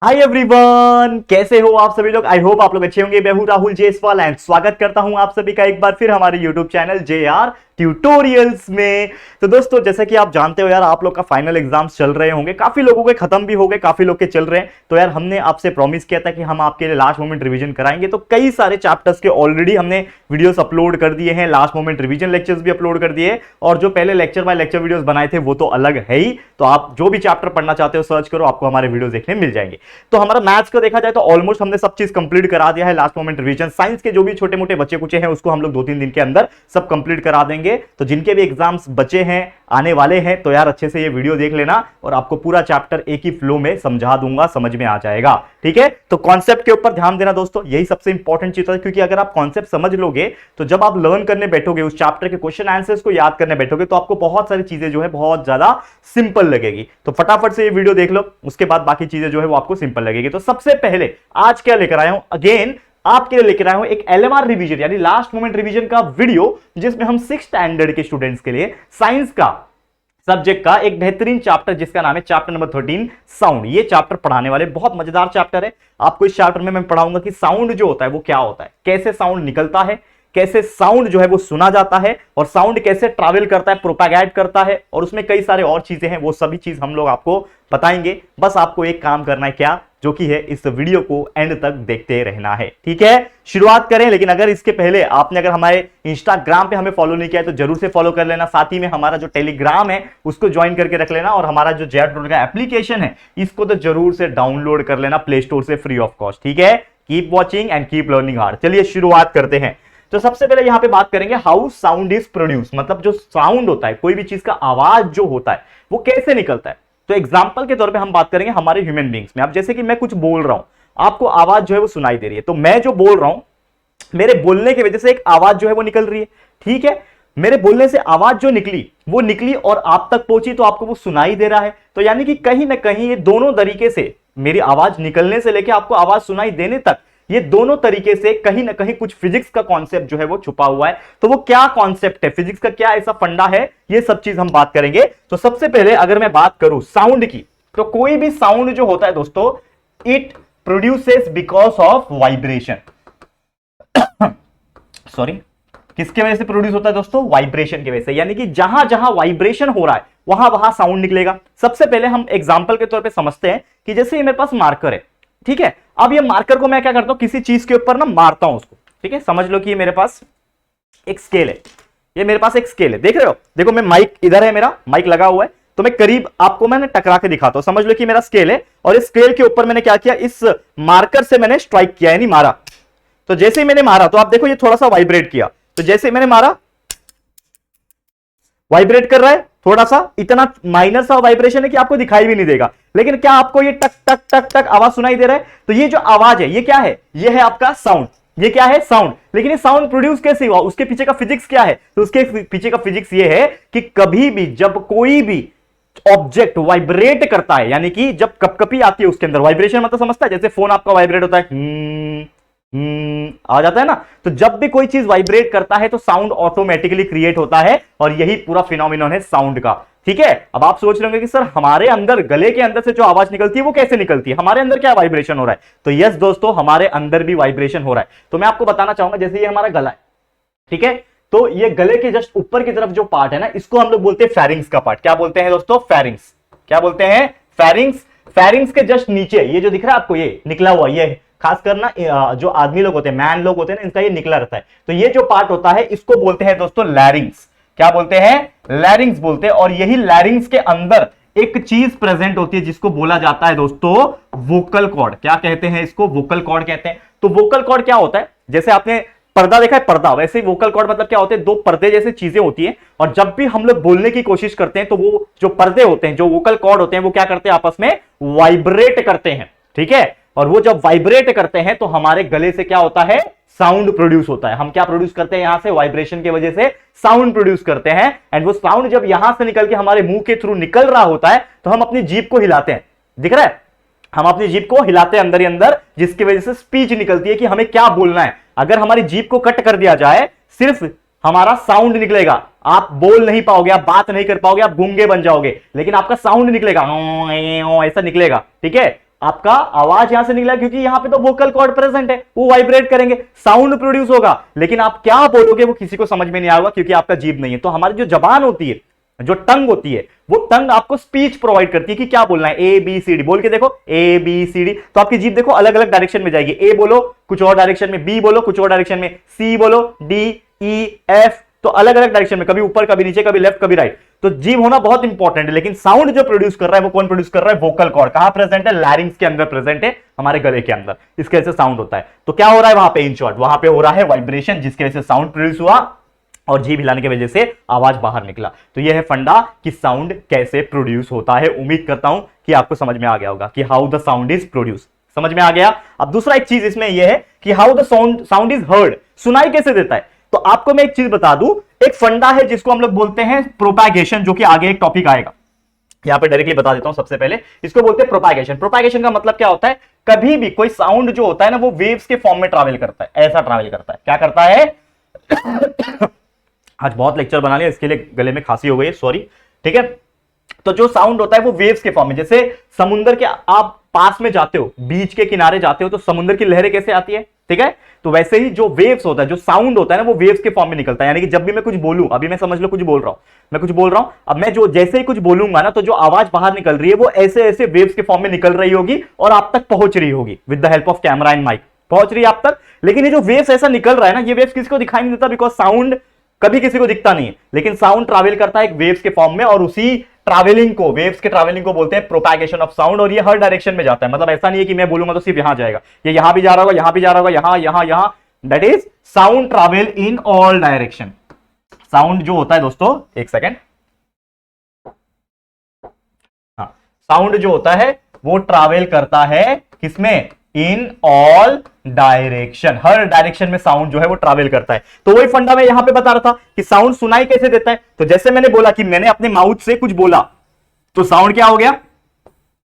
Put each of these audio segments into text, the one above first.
Hi everyone, कैसे हो आप सभी लोग। आई होप आप लोग अच्छे होंगे। मैं हूं राहुल जेसवाल एंड स्वागत करता हूं आप सभी का एक बार फिर हमारे यूट्यूब चैनल JR ट्यूटोरियल्स में। तो दोस्तों, जैसे कि आप जानते हो यार, आप लोग का फाइनल एग्जाम्स चल रहे होंगे, काफी लोगों के खत्म भी हो गए, काफी लोग के चल रहे हैं। तो यार हमने आपसे प्रॉमिस किया था कि हम आपके लिए लास्ट मोमेंट रिवीजन कराएंगे। तो कई सारे चैप्टर्स के ऑलरेडी हमने वीडियोस अपलोड कर दिए हैं, लास्ट मोमेंट रिवीजन लेक्चर्स भी अपलोड कर दिए, और जो पहले लेक्चर बाय लेक्चर वीडियोस बनाए थे वो तो अलग है ही। तो आप जो भी चैप्टर पढ़ना चाहते हो सर्च करो, आपको हमारे वीडियो देखने मिल जाएंगे। तो हमारा मैथ्स को देखा जाए तो ऑलमोस्ट हमने सब चीज कंप्लीट करा दिया है, लास्ट मोमेंट रिवीजन। साइंस के जो भी छोटे मोटे बच्चे कुचे हैं उसको हम लोग 2-3 दिन के अंदर सब कंप्लीट करा देंगे। तो जिनके भी एग्जाम्स बचे हैं, आने वाले हैं, तो यार अच्छे से ये वीडियो देख लेना और आपको पूरा चैप्टर एक ही फ्लो में समझा दूंगा, समझ में आ जाएगा। ठीक है, तो कॉन्सेप्ट के ऊपर ध्यान देना दोस्तों, यही सबसे इंपॉर्टेंट चीज है। क्योंकि अगर आप कॉन्सेप्ट समझ लोगे तो जब आप लर्न करने बैठोगे, उस चैप्टर के क्वेश्चन आंसर्स को याद करने बैठोगे, तो आपको बहुत सारी चीजें जो है बहुत ज्यादा सिंपल लगेगी। तो फटाफट से ये वीडियो देख लो, उसके बाद बाकी चीजें जो है वो आपको सिंपल लगेगी। तो सबसे पहले आज क्या लेकर आया हूं, अगेन आपके लिए लेकर आया हूं एक LMR रिवीजन यानी लास्ट मोमेंट रिवीजन का वीडियो, जिसमें हम 6th स्टैंडर्ड के स्टूडेंट्स के लिए साइंस का सब्जेक्ट का एक बेहतरीन चैप्टर जिसका नाम है चैप्टर नंबर 13 साउंड। ये चैप्टर पढ़ाने वाले, बहुत मजेदार चैप्टर है। आपको इस चैप्टर में मैं पढ़ाऊंगा कि साउंड जो होता है वो क्या होता है, कैसे साउंड निकलता है, कैसे साउंड जो है वो सुना जाता है, और साउंड कैसे ट्रैवल करता है, प्रोपेगेट करता है, और उसमें कई सारे और चीजें हैं। वो सभी चीज हम लोग आपको बताएंगे। बस आपको एक काम करना है, क्या, जो कि है इस वीडियो को एंड तक देखते रहना है। ठीक है, शुरुआत करें। लेकिन अगर इसके पहले आपने अगर हमारे इंस्टाग्राम पे हमें फॉलो नहीं किया है तो जरूर से फॉलो कर लेना। साथ ही में हमारा जो टेलीग्राम है उसको ज्वाइन करके रख लेना, और हमारा जो JR का एप्लीकेशन है इसको तो जरूर से डाउनलोड कर लेना प्ले स्टोर से फ्री ऑफ कॉस्ट। ठीक है, keep watching and keep learning hard. चलिए शुरुआत करते हैं। तो सबसे पहले यहां पे बात करेंगे हाउ साउंड इज प्रोड्यूस, मतलब जो साउंड होता है, कोई भी चीज का आवाज जो होता है वो कैसे निकलता है। तो एग्जांपल के तौर पे हम बात करेंगे हमारे ह्यूमन बींग्स में। अब जैसे कि मैं कुछ बोल रहा हूं, आपको आवाज जो है वो सुनाई दे रही है, तो मैं जो बोल रहा हूं, मेरे बोलने की वजह से एक आवाज जो है वो निकल रही है। ठीक है, मेरे बोलने से आवाज जो निकली वो निकली और आप तक पहुंची, तो आपको वो सुनाई दे रहा है। तो यानी कि कहीं ना कहीं ये दोनों तरीके से, मेरी आवाज निकलने से लेकर आपको आवाज सुनाई देने तक, ये दोनों तरीके से कहीं ना कहीं कुछ फिजिक्स का कॉन्सेप्ट जो है वो छुपा हुआ है। तो वो क्या कॉन्सेप्ट है, फिजिक्स का क्या ऐसा फंडा है, ये सब चीज हम बात करेंगे। तो सबसे पहले अगर मैं बात करूं साउंड की, तो कोई भी साउंड जो होता है दोस्तों, it produces because of vibration. Sorry, किसके वजह से प्रोड्यूस होता है दोस्तों, वाइब्रेशन की वजह से। यानी कि जहां जहां वाइब्रेशन हो रहा है वहां वहां साउंड निकलेगा। सबसे पहले हम एग्जांपल के तौर पे समझते हैं कि जैसे ये मेरे पास मार्कर है। ठीक है, अब ये मार्कर को मैं क्या करता हूं, किसी चीज के ऊपर ना मारता हूं उसको। ठीक है, समझ लो कि ये मेरे पास एक स्केल है, ये मेरे पास एक स्केल है, देख रहे हो। देखो मैं माइक, इधर है मेरा माइक लगा हुआ है, तो मैं करीब आपको मैंने टकरा के दिखाता हूं। समझ लो कि मेरा स्केल है, और इस स्केल के ऊपर मैंने क्या किया, इस मार्कर से मैंने स्ट्राइक किया, यानी मारा। तो जैसे ही मैंने मारा तो आप देखो ये थोड़ा सा वाइब्रेट किया। तो जैसे ही मैंने मारा, वाइब्रेट कर रहा है थोड़ा सा, इतना माइनर सा वाइब्रेशन है कि आपको दिखाई भी नहीं देगा। लेकिन क्या आपको ये टक टक टक टक आवाज सुनाई दे रहा है। तो ये जो आवाज है ये क्या है, ये है आपका साउंड। ये क्या है, साउंड। लेकिन ये साउंड प्रोड्यूस कैसे हुआ, उसके पीछे का फिजिक्स क्या है। तो उसके पीछे का फिजिक्स ये है कि कभी भी जब कोई भी ऑब्जेक्ट वाइब्रेट करता है, यानी कि जब कपकपी आती है उसके अंदर, वाइब्रेशन मतलब समझता है, जैसे फोन आपका वाइब्रेट होता है, आ जाता है ना। तो जब भी कोई चीज वाइब्रेट करता है तो साउंड ऑटोमेटिकली क्रिएट होता है, और यही पूरा फिनोमिनन है साउंड का। ठीक है, अब आप सोच रहे होंगे कि सर हमारे अंदर, गले के अंदर से जो आवाज निकलती है वो कैसे निकलती है, हमारे अंदर क्या वाइब्रेशन हो रहा है। तो यस दोस्तों, हमारे अंदर भी वाइब्रेशन हो रहा है। तो मैं आपको बताना चाहूंगा, जैसे ये हमारा गला है, ठीक है, तो ये गले के जस्ट ऊपर की तरफ जो पार्ट है ना, इसको हम लोग बोलते हैं फेरिंग्स का पार्ट। क्या बोलते हैं दोस्तों, फेरिंग्स। क्या बोलते हैं, फेरिंग्स। फेरिंग्स के जस्ट नीचे ये जो दिख रहा है आपको, ये निकला हुआ, ये खासकर ना जो आदमी लोग होते हैं, मैन लोग होते हैं ना, इनका ये निकला रहता है। तो ये जो पार्ट होता है इसको बोलते हैं दोस्तों लैरिंग्स। क्या बोलते हैं, लैरिंग्स बोलते हैं। और यही लैरिंग्स के अंदर एक चीज प्रेजेंट होती है जिसको बोला जाता है दोस्तों वोकल कॉर्ड। क्या कहते हैं इसको, वोकल कॉर्ड कहते हैं। तो वोकल कॉर्ड क्या होता है, जैसे आपने पर्दा देखा है, पर्दा, वैसे ही वोकल कॉर्ड मतलब क्या होते हैं, दो पर्दे जैसे चीजें होती हैं। और जब भी हम लोग बोलने की कोशिश करते हैं तो वो जो पर्दे होते हैं, जो वोकल कॉर्ड होते हैं, वो क्या करते हैं, आपस में वाइब्रेट करते हैं। ठीक है, और वो जब वाइब्रेट करते हैं तो हमारे गले से क्या होता है, साउंड प्रोड्यूस होता है। हम क्या प्रोड्यूस करते हैं, यहां से वाइब्रेशन की वजह से साउंड प्रोड्यूस करते हैं। एंड वो साउंड जब यहां से निकल के हमारे मुंह के थ्रू निकल रहा होता है तो हम अपनी जीभ को हिलाते हैं, दिख रहा है, हम अपनी जीभ को हिलाते हैं अंदर ही अंदर, जिसकी वजह से स्पीच निकलती है कि हमें क्या बोलना है। अगर हमारी जीभ को कट कर दिया जाए, सिर्फ हमारा साउंड निकलेगा, आप बोल नहीं पाओगे, आप बात नहीं कर पाओगे, आप गूंगे बन जाओगे, लेकिन आपका साउंड निकलेगा, ऐसा निकलेगा। ठीक है, आपका आवाज यहां से निकला क्योंकि यहां पे तो वोकल कॉर्ड प्रेजेंट है, वो वाइब्रेट करेंगे, साउंड प्रोड्यूस होगा। लेकिन आप क्या बोलोगे वो किसी को समझ में नहीं आएगा क्योंकि आपका जीभ नहीं है। तो हमारी जो जबान होती है, जो टंग होती है, वो टंग आपको स्पीच प्रोवाइड करती है कि क्या बोलना है, ए बी सी डी बोल के देखो, ए बी सी डी। तो आपकी जीभ देखो अलग अलग डायरेक्शन में जाएगी, ए बोलो कुछ और डायरेक्शन में, बी बोलो कुछ और डायरेक्शन में, सी बोलो, डी ई एफ, तो अलग अलग डायरेक्शन में, कभी ऊपर कभी नीचे, कभी लेफ्ट कभी राइट। तो जीभ होना बहुत इंपॉर्टेंट है। लेकिन साउंड जो प्रोड्यूस कर रहा है वो कौन प्रोड्यूस कर रहा है, वोकल कॉर्ड। कहां प्रेजेंट है, लैरिंग्स के अंदर प्रेजेंट है, हमारे गले के अंदर। इसके वजह से साउंड होता है। तो क्या हो रहा है वहां पे, इन शॉर्ट वहां पे हो रहा है वाइब्रेशन, जिसकी वजह से साउंड प्रोड्यूस हुआ और जीभ हिलाने की वजह से आवाज बाहर निकला। तो यह है फंडा कि साउंड कैसे प्रोड्यूस होता है। उम्मीद करता हूं कि आपको समझ में आ गया होगा कि how the sound is produce, समझ में आ गया। अब दूसरा एक चीज इसमें यह है कि how the sound is heard, सुनाई कैसे देता है। तो आपको मैं एक चीज बता दूं, एक फंडा है जिसको हम लोग बोलते हैं प्रोपैगेशन, जो कि आगे एक टॉपिक आएगा, यहां पे डायरेक्टली बता देता हूं। सबसे पहले इसको बोलते हैं प्रोपैगेशन। प्रोपैगेशन का मतलब क्या होता है, कभी भी कोई साउंड जो होता है ना वो वेव्स के फॉर्म में ट्रैवल करता है, ऐसा ट्रैवल करता है। क्या करता है आज बहुत लेक्चर बना लिया, इसके लिए गले में खांसी हो गई है, सॉरी, ठीक है। तो जो साउंड होता है वो वेव्स के फॉर्म में, जैसे समुद्र के आप पास में जाते हो, बीच के किनारे जाते हो, तो समुद्र की लहरें कैसे आती है, ठीक है। तो वैसे ही जो वेव्स होता है, जो साउंड होता है ना, वो वेव्स के फॉर्म में निकलता है। यानी कि जब भी मैं कुछ बोलूं, अभी मैं समझ लो कुछ बोल रहा हूं, मैं कुछ बोल रहा हूं, अब मैं जो जैसे ही कुछ बोलूंगा ना, तो जो आवाज बाहर निकल रही है वो ऐसे ऐसे वेव्स के फॉर्म में निकल रही होगी और आप तक पहुंच रही होगी with the help of camera and mic, पहुंच रही है आप तक। लेकिन ये जो वेव्स ऐसा निकल रहा है ना, ये वेव्स किसी को दिखाई नहीं देता, बिकॉज साउंड कभी किसी को दिखता नहीं है। लेकिन साउंड ट्रैवल करता है एक वेव्स के फॉर्म में, और उसी ट्रैवलिंग को, वेव्स के ट्रैवलिंग को बोलते हैं प्रोपैगेशन ऑफ साउंड। और ये हर डायरेक्शन में जाता है, मतलब ऐसा नहीं है कि मैं बोलूंगा तो सिर्फ यहां जाएगा, ये यहां भी जा रहा होगा, यहां भी जा रहा होगा, यहां यहां यहां, that is sound travel in all direction. Sound जो होता है दोस्तों, एक सेकेंड, हाँ, साउंड जो होता है वो ट्रैवल करता है किसमें, in all direction, her direction में साउंड जो है वो ट्रैवल करता है। तो वही फंडा मैं यहां पे बता रहा था कि साउंड सुनाई कैसे देता है। तो जैसे मैंने बोला कि मैंने अपने माउथ से कुछ बोला तो साउंड क्या हो गया,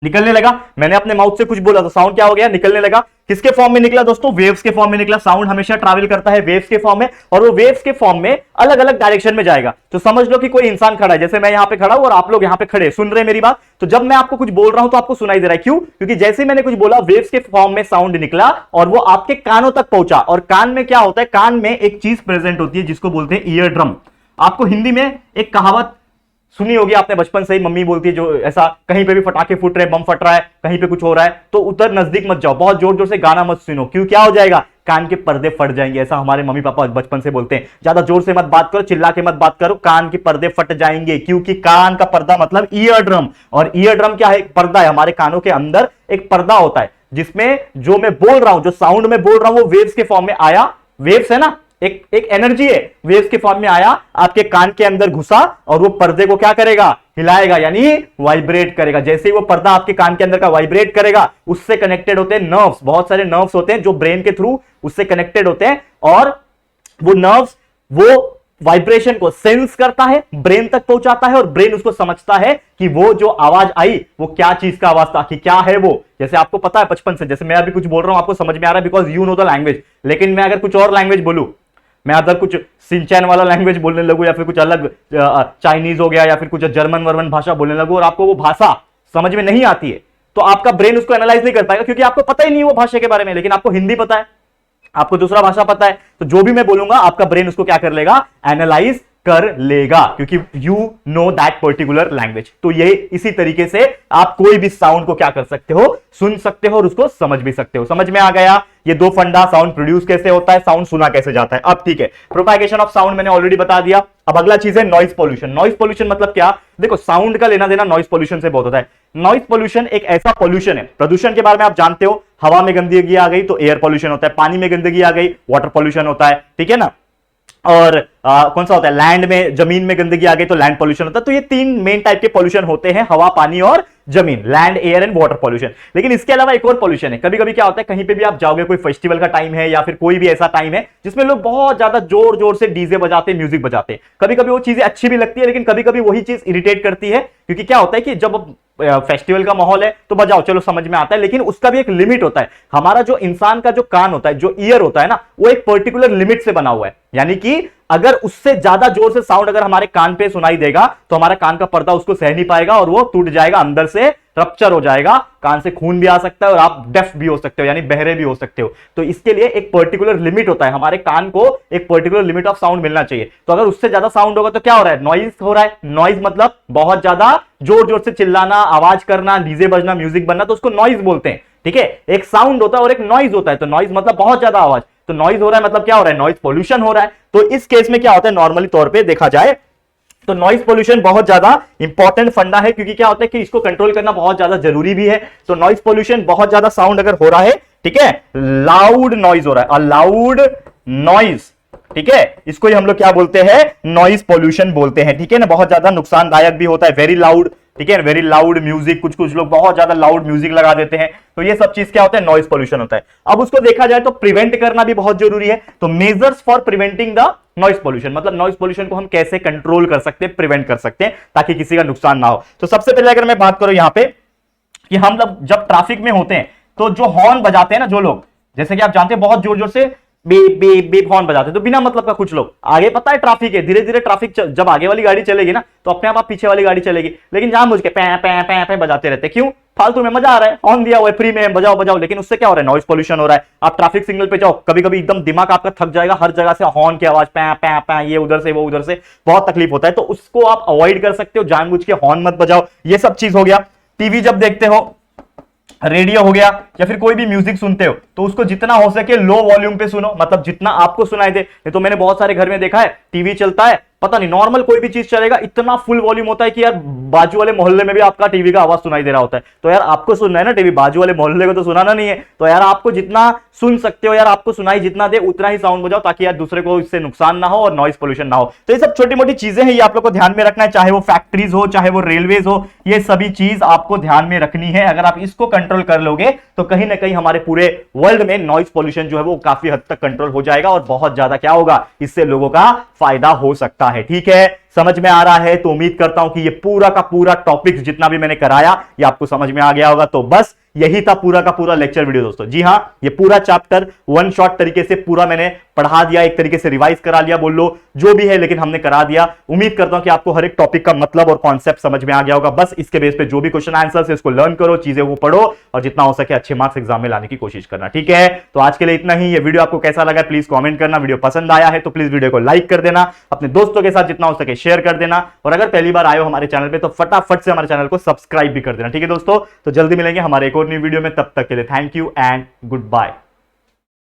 निकलने लगा। मैंने अपने माउथ से कुछ बोला तो साउंड क्या हो गया, निकलने लगा। किसके फॉर्म में निकला दोस्तों, वेव्स के फॉर्म में निकला। साउंड हमेशा ट्रैवल करता है वेव्स के फॉर्म में, और वो वेव्स के फॉर्म में अलग अलग डायरेक्शन में जाएगा। तो समझ लो कि कोई इंसान खड़ा है, जैसे मैं यहां पे खड़ा हूं और आप लोग यहां पे खड़े सुन रहे हैं मेरी बात। तो जब मैं आपको कुछ बोल रहा हूं तो आपको सुनाई दे रहा है, क्यों, क्योंकि जैसे मैंने कुछ बोला वेव्स के फॉर्म में साउंड निकला और वो आपके कानों तक पहुंचा। और कान में क्या होता है, कान में एक चीज प्रेजेंट होती है जिसको बोलते हैं ईयर ड्रम। आपको हिंदी में एक कहावत सुनी होगी आपने बचपन से ही, मम्मी बोलती है जो ऐसा कहीं पे भी फटाके फूट रहे, बम फट रहा है, कहीं पे कुछ हो रहा है तो उधर नजदीक मत जाओ, बहुत जोर जोर से गाना मत सुनो, क्यों, क्या हो जाएगा, कान के पर्दे फट जाएंगे। ऐसा हमारे मम्मी पापा बचपन से बोलते हैं, ज्यादा जोर से मत बात करो, चिल्ला के मत बात करो, कान के पर्दे फट जाएंगे। क्योंकि कान का पर्दा मतलब ईयर ड्रम, और ईयर ड्रम क्या है, पर्दा है। हमारे कानों के अंदर एक पर्दा होता है जिसमें जो मैं बोल रहा हूं, जो साउंड में बोल रहा हूं वो वेव्स के फॉर्म में आया, वेव्स है ना, एक एनर्जी है, वेव्स के फॉर्म में आया, आपके कान के अंदर घुसा और वो पर्दे को क्या करेगा, हिलाएगा, यानी वाइब्रेट करेगा। जैसे ही वो पर्दा आपके कान के अंदर का वाइब्रेट करेगा, उससे कनेक्टेड होते हैं नर्व्स, बहुत सारे नर्व्स होते हैं जो ब्रेन के थ्रू उससे कनेक्टेड होते हैं, और वो नर्व्स वो वाइब्रेशन को सेंस करता है, ब्रेन तक पहुंचाता है, और ब्रेन उसको समझता है कि वो जो आवाज आई वो क्या चीज का आवाज था, कि क्या है वो। जैसे आपको पता है बचपन से, जैसे मैं अभी कुछ बोल रहा हूं आपको समझ में आ रहा है because you know the language, लेकिन मैं अगर कुछ और लैंग्वेज बोलूं, मैं अगर कुछ सिंचैन वाला लैंग्वेज बोलने लगूं, या फिर कुछ अलग चाइनीज हो गया, या फिर कुछ जर्मन वर्मन भाषा बोलने लगूं, और आपको वो भाषा समझ में नहीं आती है, तो आपका ब्रेन उसको एनालाइज नहीं कर पाएगा, क्योंकि आपको पता ही नहीं वो भाषा के बारे में। लेकिन आपको हिंदी पता है, आपको दूसरा भाषा पता है, तो जो भी मैं बोलूंगा आपका ब्रेन उसको क्या कर लेगा, एनालाइज कर लेगा, क्योंकि you know that particular language. तो ये इसी तरीके से आप कोई भी साउंड को क्या कर सकते हो, सुन सकते हो और उसको समझ भी सकते हो। समझ में आ गया ये दो फंडा, साउंड प्रोड्यूस कैसे होता है, साउंड सुना कैसे जाता है। अब ठीक है, प्रोपैगेशन ऑफ साउंड मैंने ऑलरेडी बता दिया। अब अगला चीज है नॉइज पोल्यूशन। नॉइज पोल्यूशन मतलब क्या, देखो साउंड का लेना देना नॉइज पोल्यूशन से बहुत होता है। नॉइज पोल्यूशन एक ऐसा पोल्यूशन है, प्रदूषण के बारे में आप जानते हो, हवा में गंदगी आ गई तो एयर पोल्यूशन होता है, पानी में गंदगी आ गई वाटर पोल्यूशन होता है, ठीक है ना। और कौन सा होता है, लैंड में, जमीन में गंदगी आ गई तो लैंड पोल्यूशन होता है। तो ये तीन मेन टाइप के पोल्यूशन होते हैं, हवा, पानी और जमीन, land, air and water pollution. लेकिन इसके अलावा एक और पोल्यूशन है। कभी कभी क्या होता है, कहीं पे भी आप जाओगे, कोई फेस्टिवल का टाइम है या फिर कोई भी ऐसा टाइम है जिसमें लोग बहुत ज्यादा जोर जोर से डीजे बजाते, म्यूजिक बजाते, कभी कभी वो चीजें अच्छी भी लगती है, लेकिन कभी कभी वही चीज इरिटेट करती है। क्योंकि क्या होता है कि जब फेस्टिवल का माहौल है तो बजाओ, चलो समझ में आता है, लेकिन उसका भी एक लिमिट होता है। हमारा जो इंसान का जो कान होता है, जो ईयर होता है ना, वो एक पर्टिकुलर लिमिट से बना हुआ है। यानी कि अगर उससे ज्यादा जोर से साउंड अगर हमारे कान पे सुनाई देगा तो हमारा कान का पर्दा उसको सह नहीं पाएगा और वो टूट जाएगा, अंदर से रप्चर हो जाएगा, कान से खून भी आ सकता है और आप डेफ भी हो सकते हो, यानी बहरे भी हो सकते हो। तो इसके लिए एक पर्टिकुलर लिमिट होता है, हमारे कान को एक पर्टिकुलर लिमिट ऑफ साउंड मिलना चाहिए। तो अगर उससे ज्यादा साउंड होगा तो क्या हो रहा है, नॉइज हो रहा है। नॉइज मतलब बहुत ज्यादा जोर जोर से चिल्लाना, आवाज करना, डीजे बजना, म्यूजिक बनना, तो उसको नॉइज बोलते हैं। ठीक है, एक साउंड होता है और एक नॉइज होता है। तो नॉइज मतलब बहुत ज्यादा आवाज, तो नॉइज हो रहा है मतलब क्या हो रहा है, नॉइज पोल्यूशन हो रहा है। तो इस केस में क्या होता है, नॉर्मली तौर पे देखा जाए तो नॉइज पोल्यूशन बहुत ज्यादा इंपॉर्टेंट फंडा है, क्योंकि क्या होता है कि इसको कंट्रोल करना बहुत ज्यादा जरूरी भी है। तो नॉइज पोल्यूशन, बहुत ज्यादा साउंड अगर हो रहा है, ठीक है, लाउड नॉइज हो रहा है, लाउड नॉइज, ठीक है, इसको ही हम लोग क्या बोलते हैं, नॉइज पोल्यूशन बोलते हैं। ठीक है ना, बहुत ज्यादा नुकसानदायक भी होता है, वेरी लाउड। ठीक है, वेरी लाउड म्यूजिक, कुछ कुछ लोग बहुत ज्यादा लाउड म्यूजिक लगा देते हैं, तो ये सब चीज क्या होता है, नॉइज पोल्यूशन होता है। अब उसको देखा जाए तो प्रिवेंट करना भी बहुत जरूरी है। तो measures for preventing the noise pollution, मतलब नॉइज पोल्यूशन को हम कैसे कंट्रोल कर सकते हैं, प्रिवेंट कर सकते हैं, ताकि किसी का नुकसान ना हो। तो सबसे पहले अगर मैं बात करूं यहां पे कि हम जब ट्रैफिक में होते हैं तो जो हॉर्न बजाते हैं ना जो लोग, जैसे कि आप जानते हैं बहुत जोर जोर से बीप बीप बीप हॉर्न बजाते हैं, तो बिना मतलब का कुछ लोग, आगे पता है ट्रैफिक है, धीरे धीरे ट्रैफिक जब आगे वाली गाड़ी चलेगी ना तो अपने आप पीछे वाली गाड़ी चलेगी, लेकिन जानबूझ के पै पै पै पै बजाते रहते हैं। क्यों, फालतू में, मजा आ रहा है, हॉर्न दिया हुआ है फ्री में, बजाओ बजाओ, लेकिन उससे क्या हो रहा है, नॉइज पोल्यूशन हो रहा है। आप ट्रैफिक सिग्नल पे जाओ, कभी कभी एकदम दिमाग आपका थक जाएगा, हर जगह से हॉर्न की आवाज, पै पै पै, ये उधर से वो उधर से, बहुत तकलीफ होता है। तो उसको आप अवॉइड कर सकते हो, जानबूझ के हॉर्न मत बजाओ, ये सब चीज हो गया। टीवी जब देखते हो, रेडियो हो गया, या फिर कोई भी म्यूजिक सुनते हो तो उसको जितना हो सके लो वॉल्यूम पे सुनो, मतलब जितना आपको सुनाई दे। नहीं तो मैंने बहुत सारे घर में देखा है, टीवी चलता है, पता नहीं नॉर्मल कोई भी चीज चलेगा, इतना फुल वॉल्यूम होता है कि यार बाजू वाले मोहल्ले में भी आपका टीवी का आवाज सुनाई दे रहा होता है। तो यार आपको सुनना है ना टीवी, बाजू वाले मोहल्ले को तो सुनाना नहीं है। तो यार आपको जितना सुन सकते हो, यार आपको सुनाई जितना दे उतना ही साउंड बजाओ, ताकि यार दूसरे को इससे नुकसान ना हो और नॉइज पोल्यूशन ना हो। तो ये सब छोटी मोटी चीजें हैं, ये आप लोग को ध्यान में रखना है, चाहे वो फैक्ट्रीज हो, चाहे वो रेलवेज हो, ये सभी चीज आपको ध्यान में रखनी है। अगर आप इसको कंट्रोल कर लोगे तो कहीं ना कहीं हमारे पूरे वर्ल्ड में नॉइज पोल्यूशन जो है वो काफी हद तक कंट्रोल हो जाएगा, और बहुत ज्यादा क्या होगा, इससे लोगों का फायदा हो सकता है। ठीक है, समझ में आ रहा है? तो उम्मीद करता हूं कि ये पूरा का पूरा टॉपिक जितना भी मैंने कराया ये आपको समझ में आ गया होगा। तो बस यही था पूरा का पूरा लेक्चर वीडियो दोस्तों। जी हां, ये पूरा चैप्टर वन शॉट तरीके से पूरा मैंने पढ़ा दिया, एक तरीके से रिवाइज करा लिया, बोल लो जो भी है, लेकिन हमने करा दिया। उम्मीद करता हूं कि आपको हर एक टॉपिक का मतलब और कॉन्सेप्ट समझ में आ गया होगा। बस इसके बेस पे जो भी क्वेश्चन आंसर है इसको लर्न करो, चीजें वो पढ़ो, और जितना हो सके अच्छे मार्क्स एग्जाम में लाने की कोशिश करना। ठीक है, तो आज के लिए इतना ही। ये वीडियो आपको कैसा लगा प्लीज कॉमेंट करना। वीडियो पसंद आया है तो प्लीज वीडियो को लाइक कर देना, अपने दोस्तों के साथ जितना हो सके शेयर कर देना, और अगर पहली बार आए हो हमारे चैनल पे तो फटाफट से हमारे चैनल को सब्सक्राइब भी कर देना। ठीक है दोस्तों, तो जल्दी मिलेंगे हमारे एक और न्यू वीडियो में, तब तक के लिए thank you and good bye.